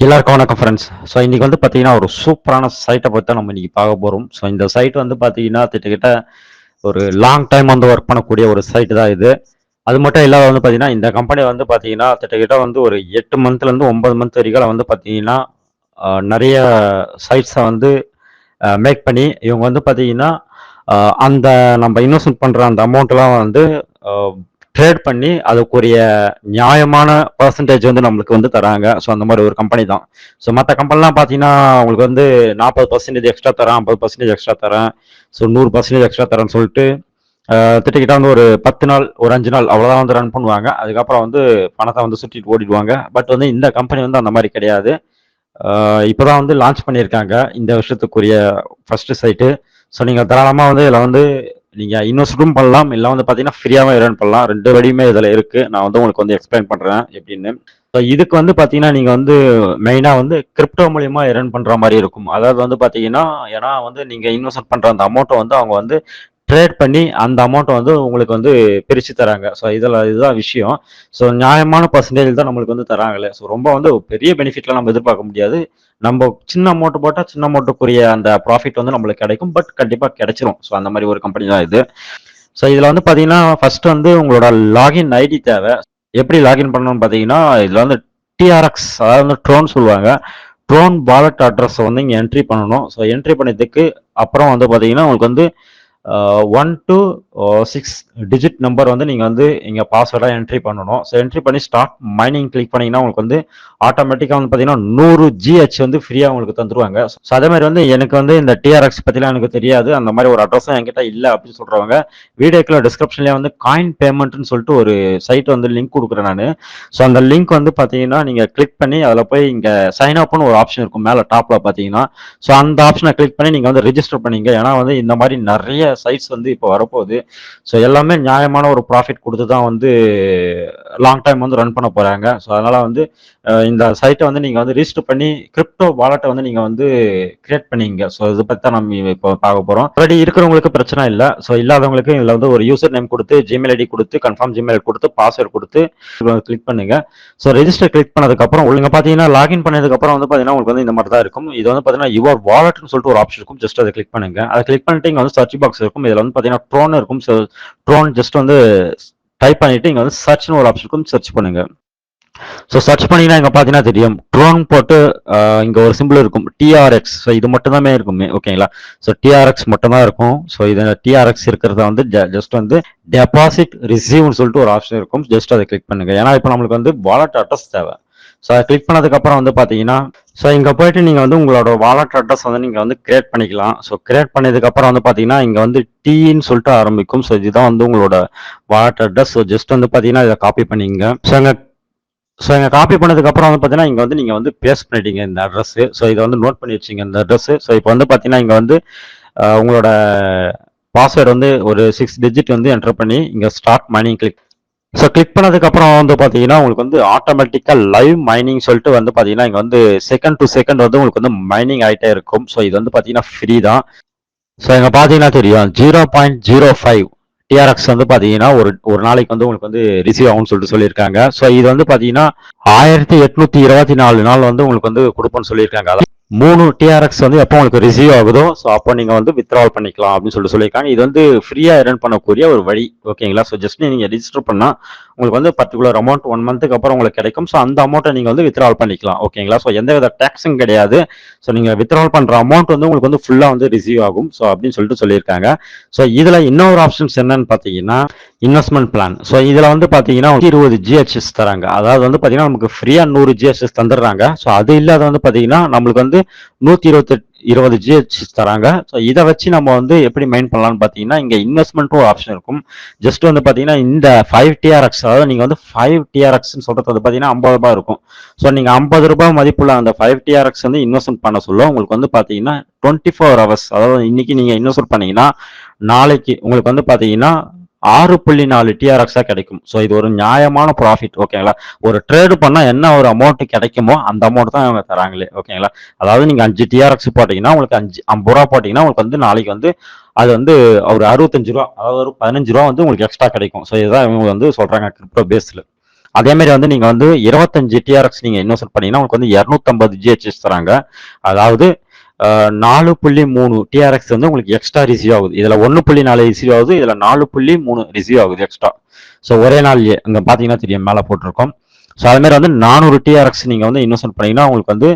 எல்லாருக்கும் வணக்கம் friends. So இன்னைக்கு வந்து பார்த்தீங்கன்னா, ஒரு சூப்பரான சைட்ட பத்தி தான் நம்ம இன்னைக்கு பார்க்க போறோம். ஸோ இந்த சைட் வந்து பார்த்தீங்கன்னா, கிட்டத்தட்ட ஒரு லாங் டைம் வந்து ஒர்க் பண்ணக்கூடிய ஒரு சைட் தான் இது. அது மட்டும் இல்லாத வந்து பார்த்தீங்கன்னா, இந்த கம்பெனி வந்து பார்த்தீங்கன்னா, கிட்டத்தட்ட வந்து ஒரு 8 மந்த்லேருந்து 9 மந்த் வரைக்கும் வந்து பார்த்தீங்கன்னா, நெறைய சைட்ஸ வந்து மேக் பண்ணி இவங்க வந்து பார்த்தீங்கன்னா, அ அந்த நம்ம இன்வெஸ்ட்மென்ட் பண்ற அந்த அமௌண்ட்லாம் வந்து அ ட்ரேட் பண்ணி அதுக்குரிய நியாயமான பெர்சன்டேஜ் வந்து நம்மளுக்கு வந்து தராங்க. ஸோ அந்த மாரி ஒரு கம்பெனி தான். ஸோ மத்த கம்பெனிலாம் பார்த்தீங்கன்னா, உங்களுக்கு வந்து 40% எக்ஸ்ட்ரா தரேன், 50% எக்ஸ்ட்ரா தரேன், ஸோ 100% எக்ஸ்ட்ரா தரேன்னு சொல்லிட்டு, திட்டக்கிட்ட வந்து ஒரு 10 நாள், ஒரு 5 நாள் அவ்வளோதான் வந்து ரன் பண்ணுவாங்க. அதுக்கப்புறம் வந்து பணத்த வந்து சுருட்டிட்டு ஓடிடுவாங்க. பட் வந்து இந்த கம்பெனி வந்து அந்த மாரி கிடையாது. இப்பதான் வந்து லான்ச் பண்ணியிருக்காங்க. இந்த வருஷத்துக்குரிய ஃபர்ஸ்ட்டு சைட்டு. ஸோ நீங்க தாராளமா வந்து இதில வந்து நீங்க இன்வெஸ்ட்டும் பண்ணலாம். இல்ல வந்து பார்த்தீங்கன்னா, ஃப்ரீயாவும் ஏர்ன் பண்ணலாம். 2 வழியுமே இதில இருக்கு. நான் வந்து உங்களுக்கு வந்து எக்ஸ்பிளைன் பண்றேன் எப்படின்னு. ஸோ இதுக்கு வந்து பார்த்தீங்கன்னா, நீங்க வந்து மெயினா வந்து கிரிப்டோ மூலியமா ஏர்ன் பண்ற மாரி இருக்கும். அதாவது வந்து பார்த்தீங்கன்னா, ஏன்னா வந்து நீங்க இன்வெஸ்ட் பண்ற அந்த அமௌண்ட்ட வந்து அவங்க வந்து ட்ரேட் பண்ணி அந்த அமௌண்ட்ட வந்து உங்களுக்கு வந்து பிரிச்சு தராங்க. ஸோ இதுதான் விஷயம். ஸோ நியாயமான பெர்சன்டேஜ் தான் நம்மளுக்கு வந்து தராங்களே. ஸோ ரொம்ப வந்து பெரிய பெனிஃபிட்லாம் நம்ம எதிர்பார்க்க முடியாது. நம்ம சின்ன அமௌண்ட் போட்டா சின்ன அமௌண்ட்டுக்குரிய அந்த ப்ராஃபிட் வந்து நம்மளுக்கு கிடைக்கும். பட் கண்டிப்பா கிடைச்சிரும். ஸோ அந்த மாரி ஒரு கம்பெனி தான் இது. ஸோ இதுல வந்து பார்த்தீங்கன்னா, ஃபர்ஸ்ட் வந்து உங்களோட லாகின் ஐடி தேவை. எப்படி லாகின் பண்ணணும்னு பார்த்தீங்கன்னா, இதுல வந்து டிஆர்எக்ஸ் அதாவது வந்து ட்ரோன் சொல்லுவாங்க. ட்ரோன் வாலெட் அட்ரஸ வந்து இங்க என்ட்ரி பண்ணணும். ஸோ என்ட்ரி பண்ணதுக்கு அப்புறம் வந்து பார்த்தீங்கன்னா, உங்களுக்கு வந்து 1 டூ 6 டிஜிட் நம்பர் வந்து நீங்க வந்து இங்க பாஸ்வேர்டா என்ட்ரி பண்ணணும். ஸோ என்ட்ரி பண்ணி ஸ்டார்ட் மைனிங் கிளிக் பண்ணீங்கன்னா, உங்களுக்கு வந்து ஆட்டோமேட்டிக்கா வந்து பார்த்தீங்கன்னா, 100 ஜிஹெச் வந்து ஃப்ரீயா உங்களுக்கு தந்துருவாங்க. ஸோ அதே மாரி வந்து எனக்கு வந்து இந்த டிஆர்எக்ஸ் பத்திலாம் எனக்கு தெரியாது. அந்த மாரி ஒரு அட்ரஸும் என்கிட்ட இல்ல அப்படின்னு சொல்றவங்க, வீடியோக்குள்ள டிஸ்கிரிப்ஷன்லயே வந்து காயின் பேமெண்ட்ன்னு சொல்லிட்டு ஒரு சைட் வந்து லிங்க் குடுக்குறேன் நானு. ஸோ அந்த லிங்க் வந்து பார்த்தீங்கன்னா, நீங்க கிளிக் பண்ணி அதில போய் இங்க சைன் அப்ன்னு ஒரு ஆப்ஷன் இருக்கும். மேல டாப்ல பார்த்தீங்கன்னா, ஸோ அந்த ஆப்ஷன கிளிக் பண்ணி நீங்க வந்து ரிஜிஸ்டர் பண்ணீங்க. ஏன்னா வந்து இந்த மாரி நெறைய சைட்ஸ் வந்து இப்போ வரப்போகுது. ஸோ எல்லாமே நியாயமான ஒரு ப்ராஃபிட் குடுத்து தான் வந்து லாங் டைம் வந்து ரன் பண்ண போறாங்க. ஸோ அதனால வந்து இந்த சைட்ட வந்து நீங்க வந்து ரிஜிஸ்டர் பண்ணி கிரிப்டோ வாலெட்ட வந்து நீங்க வந்து கிரியேட் பண்ணீங்க. ஸோ இத பத்தி தான் நம்ம இப்போ பார்க்க போறோம். ஆல்ரெடி இருக்கிறவங்களுக்கு பிரச்சனை இல்ல. ஸோ இல்லாதவங்களுக்கு இதுல வந்து ஒரு யூசர் நேம் குடுத்து, ஜிமெயில் ஐடி குடுத்து, கன்ஃபார்ம் ஜிமெயில் குடுத்து, பாஸ்வேர்ட் குடுத்து கிளிக் பண்ணுங்க. ஸோ ரெஜிஸ்டர் கிளிக் பண்ணதுக்கப்புறம் நீங்க பார்த்தீங்கன்னா, லாகின் பண்ணதுக்கப்புறம் வந்து பார்த்தீங்கன்னா, உங்களுக்கு வந்து இந்த மாரி தான் இருக்கும். இது வந்து பார்த்தீங்கன்னா, யுவர் வாலெட்ன்னு சொல்லிட்டு ஒரு ஆப்ஷன் இருக்கும். ஜஸ்ட் அத கிளிக் பண்ணுங்க. அத கிளிக் பண்ணிட்டு இங்க வந்து சர்ச் பாக்ஸ் இருக்கும். இதுல வந்து பார்த்தீங்கன்னா, ட்ரோன் இருக்கும். ஸோ ட்ரோன் ஜஸ்ட் வந்து டைப் பண்ணிட்டு இங்க வந்து சர்ச்ன்னு ஒரு ஆப்ஷன் இருக்கும். சர்ச் பண்ணுங்க. ஸோ சர்ச் பண்ணீங்கன்னா இங்க பார்த்தீங்கன்னா தெரியும். ட்ரோன் போட்டு இங்க ஒரு சிம்பிள் இருக்கும். டிஆர்எக்ஸ். ஸோ இது மட்டும் தாமே இருக்குமே. ஓகேங்களா? ஸோ டிஆர்எக்ஸ் மட்டும் தான் இருக்கும். ஸோ இது டிஆர்எக்ஸ் இருக்கிறத வந்து ஜஸ்ட் வந்து டெபாசிட் ரிசீவ்னு சொல்லிட்டு ஒரு ஆப்ஷன் இருக்கும். ஜஸ்ட் அதை கிளிக் பண்ணுங்க. ஏன்னா இப்போ நம்மளுக்கு வந்து வாலெட் அட்ரஸ் தேவை. ஸோ அதை கிளிக் பண்ணதுக்கப்புறம் வந்து பார்த்தீங்கன்னா, ஸோ இங்கே போயிட்டு நீங்கள் வந்து உங்களோட வாலெட் அட்ரஸ் வந்து நீங்கள் வந்து கிரியேட் பண்ணிக்கலாம். ஸோ கிரியேட் பண்ணதுக்கப்புறம் வந்து பார்த்தீங்கன்னா, இங்கே வந்து டீன்னு சொல்லிட்டு ஆரம்பிக்கும். ஸோ இதுதான் வந்து உங்களோட வாலெட் அட்ரஸ். ஸோ ஜஸ்ட் வந்து பார்த்தீங்கன்னா, இதை காப்பி பண்ணிங்க. ஸோ இங்க காப்பி பண்ணதுக்கப்புறம் வந்து பார்த்தீங்கன்னா, இங்க வந்து நீங்க வந்து பேஸ்ட் பண்ணிட்டீங்க இந்த அட்ரஸ். ஸோ இதை வந்து நோட் பண்ணி வச்சுங்க இந்த அட்ரஸ். ஸோ இப்போ வந்து பார்த்தீங்கன்னா, இங்க வந்து உங்களோட பாஸ்வேர்டு வந்து ஒரு 6 டிஜிட் வந்து என்டர் பண்ணி இங்க start mining click. So click பண்ணதுக்கப்புறம் வந்து பார்த்தீங்கன்னா, உங்களுக்கு வந்து ஆட்டோமேட்டிக்கா லைவ் மைனிங் சொல்லிட்டு வந்து பார்த்தீங்கன்னா, இங்க வந்து செகண்ட் டு செகண்ட் வந்து உங்களுக்கு வந்து மைனிங் ஆயிட்டே இருக்கும். ஸோ இது வந்து பார்த்தீங்கன்னா ஃப்ரீ தான். ஸோ இங்க பார்த்தீங்கன்னா தெரியும் 0.05 டிஆர்எக்ஸ் வந்து பார்த்தீங்கன்னா, ஒரு ஒரு நாளைக்கு வந்து உங்களுக்கு வந்து ரிசீவ் ஆகும்னு சொல்லிட்டு சொல்லியிருக்காங்க. ஸோ இது வந்து பார்த்தீங்கன்னா, 1824 நாள் வந்து உங்களுக்கு வந்து குடுப்போம்னு சொல்லியிருக்காங்க. அதான் 3 டிஆர்எக்ஸ் வந்து எப்போ உங்களுக்கு ரிசீவ் ஆகுதோ, ஸோ அப்போ நீங்க வந்து வித்ட்ராவல் பண்ணிக்கலாம் அப்படின்னு சொல்லிட்டு சொல்லியிருக்காங்க. இது வந்து ஃப்ரீயா ஏர்ன் பண்ணக்கூடிய ஒரு வழி. ஓகேங்களா? ஸோ ஜஸ்ட் நீங்க ரிஜிஸ்டர் பண்ணா உங்களுக்கு வந்து பர்டிகுலர் அமௌண்ட் 1 மந்த்துக்கு அப்புறம் உங்களுக்கு கிடைக்கும். ஸோ அந்த அமௌண்ட்டை நீங்க வந்து வித்ட்ராவல் பண்ணிக்கலாம். ஓகேங்களா? ஸோ எந்தவித டேக்ஸும் கிடையாது. ஸோ நீங்க வித்ட்ராவல் பண்ற அமௌண்ட் வந்து உங்களுக்கு வந்து ஃபுல்லா வந்து ரிசீவ் ஆகும். ஸோ அப்படின்னு சொல்லிட்டு சொல்லியிருக்காங்க. ஸோ இதுல இன்னொரு ஆப்ஷன்ஸ் என்னன்னு பார்த்தீங்கன்னா, இன்வெஸ்ட்மெண்ட் பிளான். ஸோ இதுல வந்து பார்த்தீங்கன்னா 20 ஜிஹெச்எஸ் தராங்க. அதாவது வந்து பார்த்தீங்கன்னா, நமக்கு ஃப்ரீயா 100 ஜிஹெச்எஸ் தந்துடுறாங்க. ஸோ அது இல்லாத வந்து பார்த்தீங்கன்னா, நம்மளுக்கு வந்து 120 ஜிஹெச்எஸ் தராங்க. ஸோ இதை வச்சு நம்ம வந்து எப்படி மைன் பண்ணலாம்னு பார்த்தீங்கன்னா, இங்க இன்வெஸ்ட்மெண்ட்டும் ஒரு ஆப்ஷன் இருக்கும். ஜஸ்ட் வந்து பார்த்தீங்கன்னா, இந்த 5 டிஆர்எக்ஸ் அதாவது நீங்க வந்து 5 டிஆர்எக்ஸ்ன்னு சொல்றது வந்து பார்த்தீங்கன்னா ரூ. 50 இருக்கும். ஸோ நீங்க ரூ. 50 மதிப்புள்ள அந்த 5 டிஆர்எக்ஸ் வந்து இன்வெஸ்ட்மெண்ட் பண்ண சொல்ல உங்களுக்கு வந்து பார்த்தீங்கன்னா 24 ஹவர்ஸ் அதாவது இன்னைக்கு நீங்க இன்வெஸ்ட் பண்ணீங்கன்னா, நாளைக்கு உங்களுக்கு வந்து பார்த்தீங்கன்னா 6.4 டிஆர்எக்ஸா கிடைக்கும். ஸோ இது ஒரு நியாயமான ப்ராஃபிட். ஓகேங்களா? ஒரு ட்ரேடு பண்ணா என்ன ஒரு அமௌண்ட் கிடைக்குமோ அந்த அமௌண்ட் தான் இவங்க தராங்களே. ஓகேங்களா? அதாவது நீங்க 5 டிஆர்எக்ஸ் போட்டீங்கன்னா உங்களுக்கு 50 ரூபா போட்டீங்கன்னா உங்களுக்கு வந்து நாளைக்கு வந்து அது வந்து ஒரு 65 ரூபா அதாவது ஒரு 15 ரூபா வந்து உங்களுக்கு எக்ஸ்ட்ரா கிடைக்கும். ஸோ இதுதான் இவங்க வந்து சொல்றாங்க கிரிப்டோ பேஸ்ல. அதே மாதிரி வந்து நீங்க வந்து 25 டிஆர்எக்ஸ் நீங்க இன்வெஸ்ட் பண்ணீங்கன்னா உங்களுக்கு வந்து 250 ஜிஹெச்எஸ் தராங்க. அதாவது 4.3 டிஆர்எக்ஸ் வந்து உங்களுக்கு எக்ஸ்ட்ரா ரிசீவ் ஆகுது. இதுல 1.4 ரிசீவ் ஆகுது, இதுல 4.3 ரிசீவ் ஆகுது எக்ஸ்ட்ரா. ஸோ ஒரே நாள்லயே அங்க பாத்தீங்கன்னா தெரியும் மேல போட்டிருக்கோம். ஸோ அது மாதிரி வந்து 400 டிஆர்எக்ஸ் நீங்க வந்து இன்வெஸ்ட் பண்ணீங்கன்னா உங்களுக்கு வந்து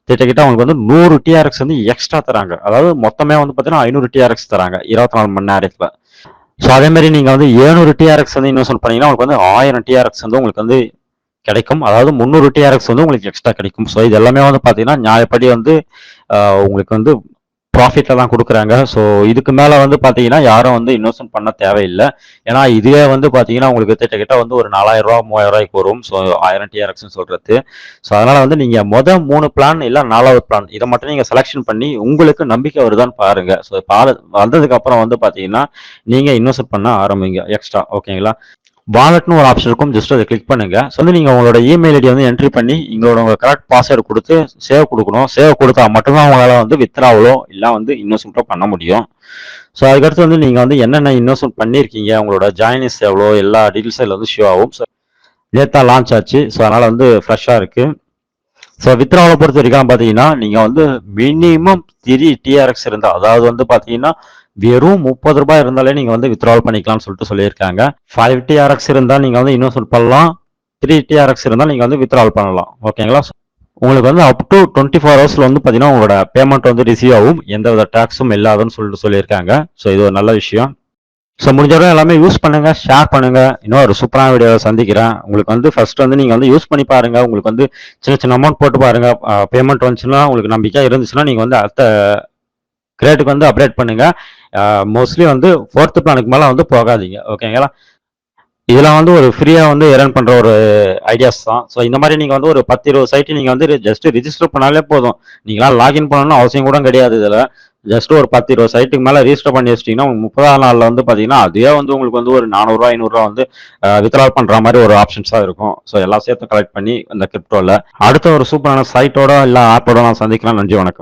கிட்ட உங்களுக்கு வந்து 100 டிஆர்எக்ஸ் வந்து எக்ஸ்ட்ரா தராங்க. அதாவது மொத்தமே வந்து பாத்தீங்கன்னா 500 டிஆர்எக்ஸ் தராங்க 24 மணி நேரத்துல. ஸோ அதே மாதிரி நீங்க வந்து 700 டிஆர்எக்ஸ் வந்து இன்வெஸ்ட் பண்ணீங்கன்னா உங்களுக்கு வந்து 1000 டிஆர்எக்ஸ் வந்து உங்களுக்கு வந்து கிடைக்கும். அதாவது 300 டிஆர்எக்ஸ் வந்து உங்களுக்கு எக்ஸ்ட்ரா கிடைக்கும். ஸோ இது எல்லாமே வந்து பாத்தீங்கன்னா நியாயப்படி வந்து உங்களுக்கு வந்து ப்ராஃபிட்ல தான் கொடுக்குறாங்க. ஸோ இதுக்கு மேல வந்து பாத்தீங்கன்னா யாரும் வந்து இன்வெஸ்ட்மெண்ட் பண்ண தேவையில்லை. ஏன்னா இதுவே வந்து பாத்தீங்கன்னா உங்களுக்கு கிட்ட வந்து ஒரு 4000 ரூபா 3000 ரூபாய்க்கு வரும். ஸோ 1000 டிஆர்எக்ஸ் சொல்றது. ஸோ அதனால வந்து நீங்க 3 பிளான் இல்ல 4வது பிளான் இதை மட்டும் நீங்க செலக்ஷன் பண்ணி உங்களுக்கு நம்பிக்கை வருதான்னு பாருங்க. ஸோ வந்ததுக்கு அப்புறம் வந்து பாத்தீங்கன்னா நீங்க இன்வெஸ்ட் பண்ண ஆரம்பிங்க எக்ஸ்ட்ரா. ஓகேங்களா? வாலெட்னு ஒரு ஆப்ஷன் இருக்கும். ஜஸ்ட் அதை கிளிக் பண்ணுங்க. ஸோ வந்து நீங்க உங்களோட இமெயில் ஐடி வந்து என்ட்ரி பண்ணி உங்க கரெக்ட் பாஸ்வேர்டு கொடுத்து சேவ் கொடுக்கணும். சேவ் கொடுத்தா மட்டும்தான் உங்களால வந்து வித்ராவலோ இல்லை வந்து இன்வெஸ்ட்மெண்ட்டோ பண்ண முடியும். ஸோ அதுக்கடுத்து வந்து நீங்க வந்து என்னென்ன இன்வெஸ்ட்மெண்ட் பண்ணிருக்கீங்க, உங்களோட ஜாயினிஸ் எவ்வளோ, எல்லா டீட்டெயில்ஸும் இதுல வந்து ஷோ ஆகும். ஸோ நேத்தா லான்ச் ஆச்சு. ஸோ அதனால வந்து ஃப்ரெஷ்ஷா இருக்கு. ஸோ வித்ராவலை பொறுத்த வரைக்கும் பாத்தீங்கன்னா நீங்க வந்து மினிமம் 3 டிஆர்எக்ஸ் இருந்தா, அதாவது வந்து பாத்தீங்கன்னா வெறும் 30 ரூபாய் இருந்தாலே நீங்க வந்து வித்ட்ராவல் பண்ணிக்கலாம்னு சொல்லிட்டு சொல்லியிருக்காங்க. 5 டிஆர்எக்ஸ் இருந்தா நீங்க வந்து இன்வெஸ்ட்மெண்ட் பண்ணலாம். 3 டிஆர்எக்ஸ் இருந்தா நீங்க வந்து வித்ட்ராவல் பண்ணலாம். ஓகேங்களா? உங்களுக்கு வந்து அப் டு 24 ஹவர்ஸ்ல வந்து பாத்தீங்கன்னா உங்களோட பேமெண்ட் வந்து ரிசீவ் ஆகும். எந்த வித டாக்ஸும் இல்லாதன்னு சொல்லிட்டு சொல்லியிருக்காங்க. ஸோ இது ஒரு நல்ல விஷயம். ஸோ முடிஞ்ச வரை எல்லாமே யூஸ் பண்ணுங்க, ஷேர் பண்ணுங்க. இன்னும் ஒரு சூப்பரான வீடியோவை சந்திக்கிறேன். உங்களுக்கு வந்து ஃபர்ஸ்ட் வந்து நீங்க வந்து யூஸ் பண்ணி பாருங்க. உங்களுக்கு வந்து சின்ன சின்ன அமௌண்ட் போட்டு பாருங்க. பேமெண்ட் வந்துச்சுன்னா உங்களுக்கு நம்பிக்கை இருந்துச்சுன்னா நீங்க வந்து அடுத்த கிரேட்டுக்கு வந்து அப்டேட் பண்ணுங்க. மோஸ்ட்லி வந்து 4th பிளானுக்கு மேல வந்து போகாதீங்க. ஓகேங்களா? இதெல்லாம் வந்து ஒரு ஃப்ரீயா வந்து எர்ன் பண்ற ஒரு ஐடியாஸ் தான். ஸோ இந்த மாதிரி நீங்க வந்து ஒரு 10-20 சைட் நீங்க வந்து ஜஸ்ட் ரிஜிஸ்டர் பண்ணாலே போதும். நீங்களாம் லாகின் பண்ணணும்னு அவசியம் கூட கிடையாது. இதுல ஜஸ்ட் ஒரு 10-20 சைட்டுக்கு மேல ரிஜிஸ்டர் பண்ணி வச்சிட்டீங்கன்னா 30ஆம் நாள்ல வந்து பாத்தீங்கன்னா அதுவே வந்து உங்களுக்கு வந்து ஒரு 400 ரூபாய் 500 ரூபாய் வந்து வித்ட்ரால் பண்ற மாதிரி ஒரு ஆப்ஷன்ஸா இருக்கும். ஸோ எல்லா சேர்த்தும் கலெக்ட் பண்ணி இந்த கிரிப்டோல அடுத்த ஒரு சூப்பரான சைட்டோட இல்ல ஆப்போட நான் சந்திக்கலாம். நன்றி, வணக்கம்.